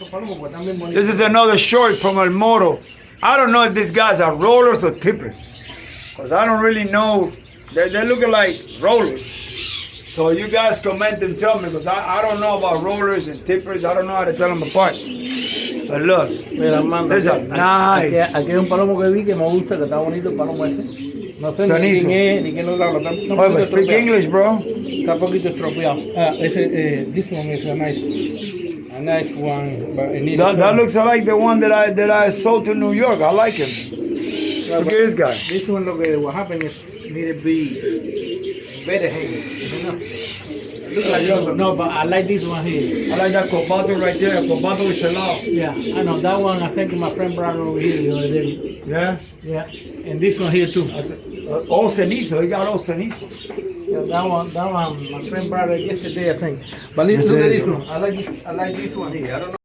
palomos, pues también This bonitos. is another short from El Moro. I don't know if these guys are rollers or tippers. Because I don't really know. They're looking like rollers. So you guys comment and tell me, because I don't know about rollers and tippers. I don't know how to tell them apart. But look, Mira, Armando, there's a nice. aquí hay un palomo que vi que me gusta, que está bonito el palomo este. No sé ni Cenizo. quién es, ni quién lo habla. Está un Oh, poquito but speak estropeado. English, bro. Está un poquito estropeado. This one is a nice one. But it needs That looks like the one that I sold to New York. I like him. Look at this guy. This one, what happened is, need to be better hanging. You know? Look like this one. No, but I like this one here. I like that cobato right there. Cobato is allowed. Yeah, I know that one. I think my friend brought it over here the other day. Yeah. Yeah, and this one here too. All cenizo. He got all cenizo. Yeah, that one. My friend brought it yesterday, I think. But look at this one. I like this one here. I don't know.